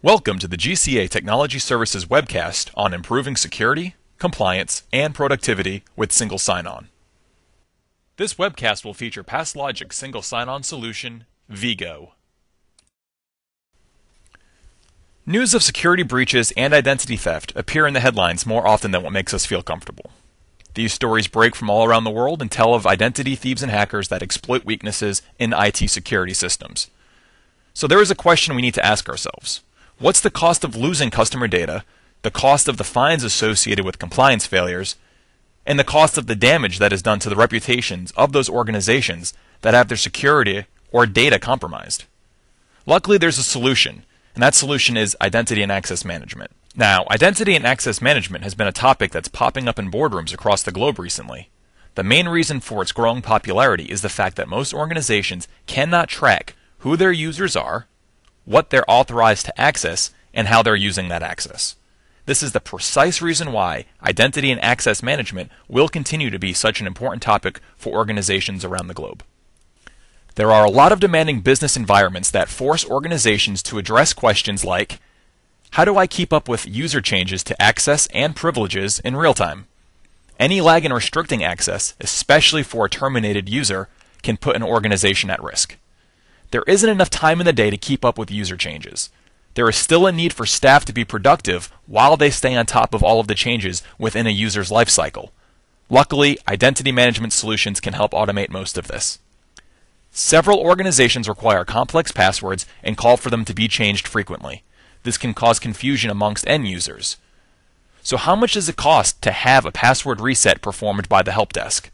Welcome to the GCA Technology Services webcast on improving security, compliance, and productivity with single sign-on. This webcast will feature Passlogix Single Sign-On Solution VGO. News of security breaches and identity theft appear in the headlines more often than what makes us feel comfortable. These stories break from all around the world and tell of identity thieves and hackers that exploit weaknesses in IT security systems. So there is a question we need to ask ourselves. What's the cost of losing customer data, the cost of the fines associated with compliance failures, and the cost of the damage that is done to the reputations of those organizations that have their security or data compromised? Luckily, there's a solution, and that solution is identity and access management. Now, identity and access management has been a topic that's popping up in boardrooms across the globe recently. The main reason for its growing popularity is the fact that most organizations cannot track who their users are, what they're authorized to access, and how they're using that access. This is the precise reason why identity and access management will continue to be such an important topic for organizations around the globe. There are a lot of demanding business environments that force organizations to address questions like, how do I keep up with user changes to access and privileges in real time? Any lag in restricting access, especially for a terminated user, can put an organization at risk. There isn't enough time in the day to keep up with user changes. There is still a need for staff to be productive while they stay on top of all of the changes within a user's lifecycle. Luckily, identity management solutions can help automate most of this. Several organizations require complex passwords and call for them to be changed frequently. This can cause confusion amongst end users. So how much does it cost to have a password reset performed by the help desk?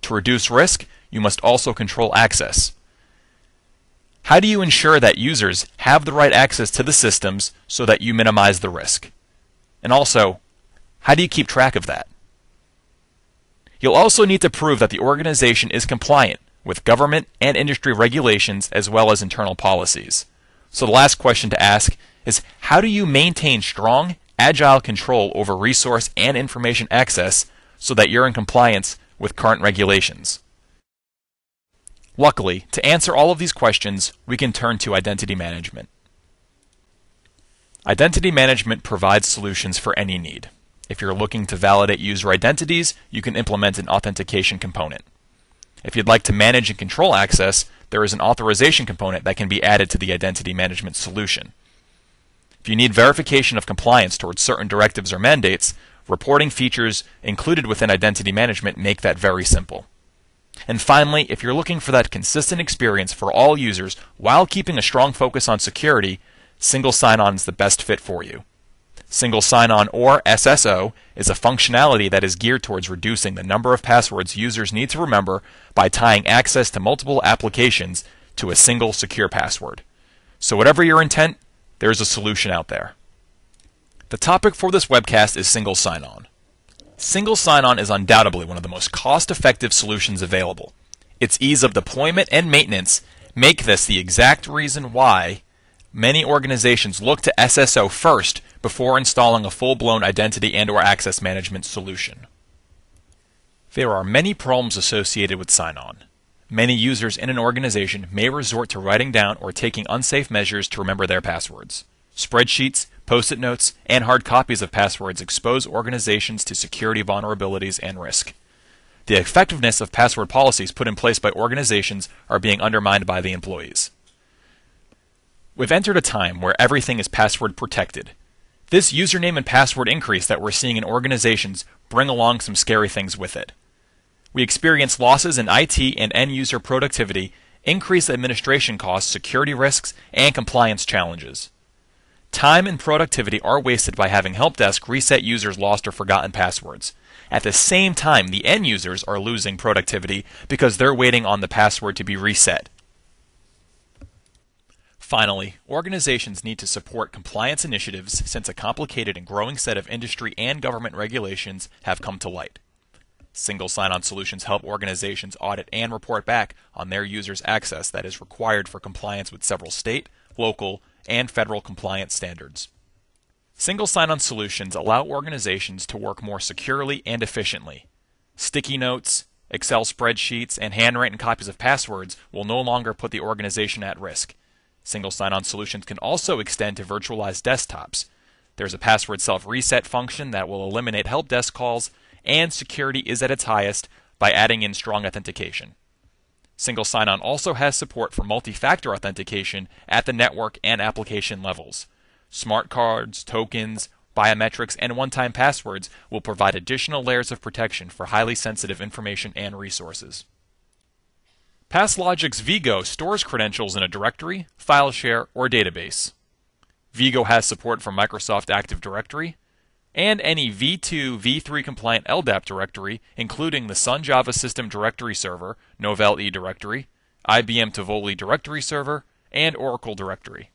To reduce risk, you must also control access. How do you ensure that users have the right access to the systems so that you minimize the risk? And also, how do you keep track of that? You'll also need to prove that the organization is compliant with government and industry regulations as well as internal policies. So the last question to ask is, how do you maintain strong, agile control over resource and information access so that you're in compliance with current regulations? Luckily, to answer all of these questions, we can turn to identity management. Identity management provides solutions for any need. If you're looking to validate user identities, you can implement an authentication component. If you'd like to manage and control access, there is an authorization component that can be added to the identity management solution. If you need verification of compliance towards certain directives or mandates, reporting features included within identity management make that very simple. And finally, if you're looking for that consistent experience for all users while keeping a strong focus on security, single sign-on is the best fit for you. Single sign-on, or SSO, is a functionality that is geared towards reducing the number of passwords users need to remember by tying access to multiple applications to a single secure password. So whatever your intent, there's a solution out there. The topic for this webcast is single sign-on. Single sign-on is undoubtedly one of the most cost-effective solutions available. Its ease of deployment and maintenance make this the exact reason why many organizations look to SSO first before installing a full-blown identity and/or access management solution. There are many problems associated with sign-on. Many users in an organization may resort to writing down or taking unsafe measures to remember their passwords. Spreadsheets, Post-it notes, and hard copies of passwords expose organizations to security vulnerabilities and risk. The effectiveness of password policies put in place by organizations are being undermined by the employees. We've entered a time where everything is password protected. This username and password increase that we're seeing in organizations bring along some scary things with it. We experience losses in IT and end-user productivity, increased administration costs, security risks, and compliance challenges. Time and productivity are wasted by having help desk reset users' lost or forgotten passwords. At the same time, the end users are losing productivity because they're waiting on the password to be reset. Finally, organizations need to support compliance initiatives since a complicated and growing set of industry and government regulations have come to light. Single sign-on solutions help organizations audit and report back on their users' access that is required for compliance with several state, local, and federal compliance standards. Single sign-on solutions allow organizations to work more securely and efficiently. Sticky notes, Excel spreadsheets, and handwritten copies of passwords will no longer put the organization at risk. Single sign-on solutions can also extend to virtualized desktops. There's a password self-reset function that will eliminate help desk calls, and security is at its highest by adding in strong authentication. Single sign-on also has support for multi-factor authentication at the network and application levels. Smart cards, tokens, biometrics, and one-time passwords will provide additional layers of protection for highly sensitive information and resources. Passlogix VGO stores credentials in a directory, file share, or database. VGO has support for Microsoft Active Directory and any v2, v3 compliant LDAP directory, including the Sun Java System Directory Server, Novell eDirectory, IBM Tivoli Directory Server, and Oracle Directory.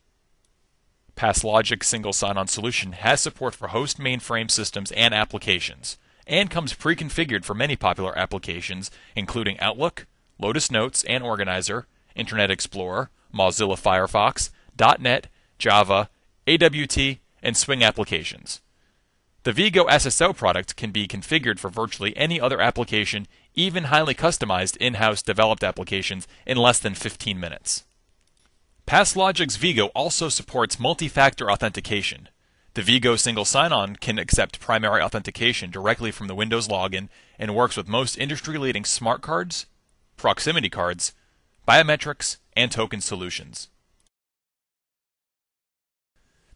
Passlogix Single Sign-On solution has support for host mainframe systems and applications, and comes pre-configured for many popular applications, including Outlook, Lotus Notes and Organizer, Internet Explorer, Mozilla Firefox, .NET, Java, AWT, and Swing applications. The VGO ESSO product can be configured for virtually any other application, even highly customized in-house developed applications, in less than 15 minutes. Passlogix VGO also supports multi-factor authentication. The VGO single sign-on can accept primary authentication directly from the Windows login and works with most industry-leading smart cards, proximity cards, biometrics, and token solutions.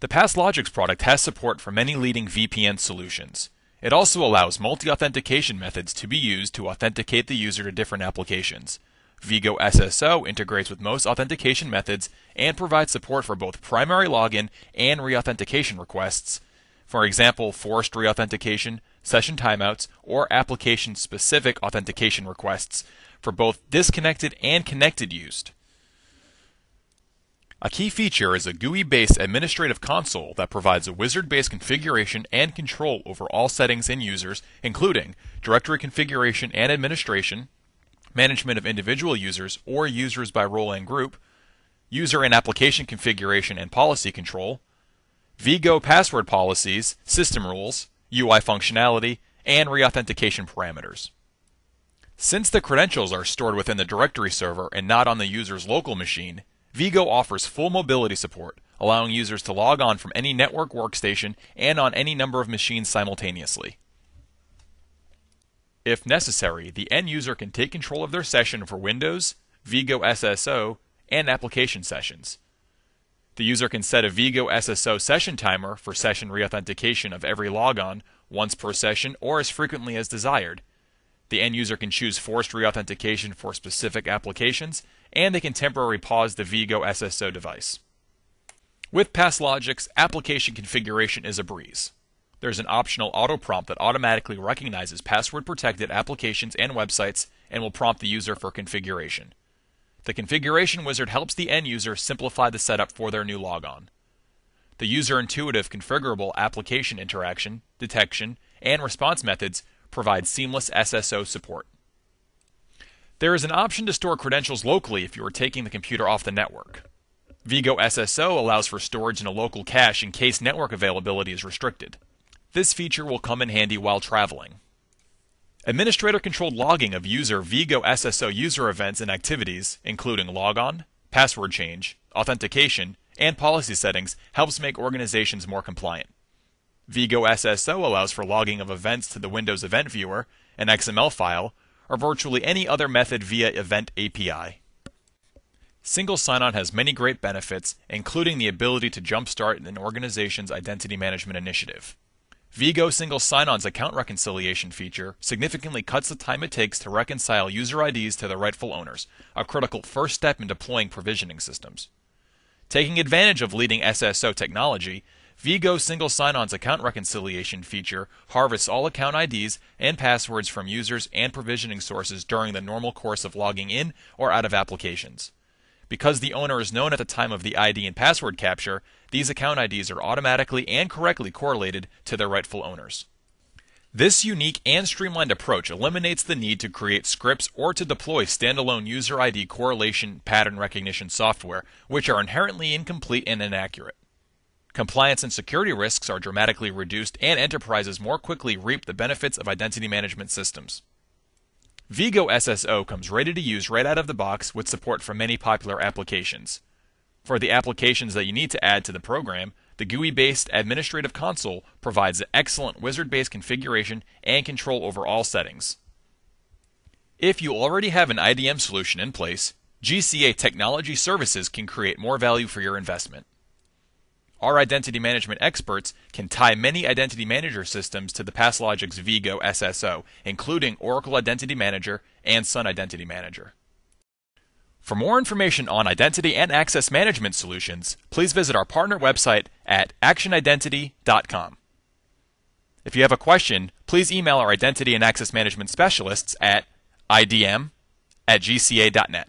The Passlogix product has support for many leading VPN solutions. It also allows multi-authentication methods to be used to authenticate the user to different applications. VGO ESSO integrates with most authentication methods and provides support for both primary login and re-authentication requests. For example, forced re-authentication, session timeouts, or application-specific authentication requests for both disconnected and connected use. A key feature is a GUI-based administrative console that provides a wizard-based configuration and control over all settings and users, including directory configuration and administration, management of individual users or users by role and group, user and application configuration and policy control, VGO password policies, system rules, UI functionality, and re-authentication parameters. Since the credentials are stored within the directory server and not on the user's local machine, VGO offers full mobility support, allowing users to log on from any network workstation and on any number of machines simultaneously. If necessary, the end user can take control of their session for Windows, VGO ESSO, and application sessions. The user can set a VGO ESSO session timer for session re-authentication of every logon, once per session or as frequently as desired. The end user can choose forced re-authentication for specific applications, and they can temporarily pause the VGO ESSO device. With Passlogix, application configuration is a breeze. There's an optional auto prompt that automatically recognizes password-protected applications and websites and will prompt the user for configuration. The configuration wizard helps the end user simplify the setup for their new logon. The user-intuitive configurable application interaction, detection, and response methods provide seamless SSO support. There is an option to store credentials locally if you are taking the computer off the network. VGO ESSO allows for storage in a local cache in case network availability is restricted. This feature will come in handy while traveling. Administrator-controlled logging of user VGO ESSO user events and activities, including logon, password change, authentication, and policy settings, helps make organizations more compliant. VGO ESSO allows for logging of events to the Windows Event Viewer, an XML file, or virtually any other method via Event API. Single sign-on has many great benefits, including the ability to jumpstart an organization's identity management initiative. VGO Single Sign-On's account reconciliation feature significantly cuts the time it takes to reconcile user IDs to their rightful owners, a critical first step in deploying provisioning systems. Taking advantage of leading SSO technology, VGO Single Sign-On's account reconciliation feature harvests all account IDs and passwords from users and provisioning sources during the normal course of logging in or out of applications. Because the owner is known at the time of the ID and password capture, these account IDs are automatically and correctly correlated to their rightful owners. This unique and streamlined approach eliminates the need to create scripts or to deploy standalone user ID correlation pattern recognition software, which are inherently incomplete and inaccurate. Compliance and security risks are dramatically reduced, and enterprises more quickly reap the benefits of identity management systems. VGO ESSO comes ready to use right out of the box with support for many popular applications. For the applications that you need to add to the program, the GUI-based Administrative Console provides excellent wizard-based configuration and control over all settings. If you already have an IDM solution in place, GCA Technology Services can create more value for your investment. Our identity management experts can tie many identity manager systems to the Passlogix VGO ESSO, including Oracle Identity Manager and Sun Identity Manager. For more information on identity and access management solutions, please visit our partner website at actionidentity.com. If you have a question, please email our identity and access management specialists at idm@gca.net.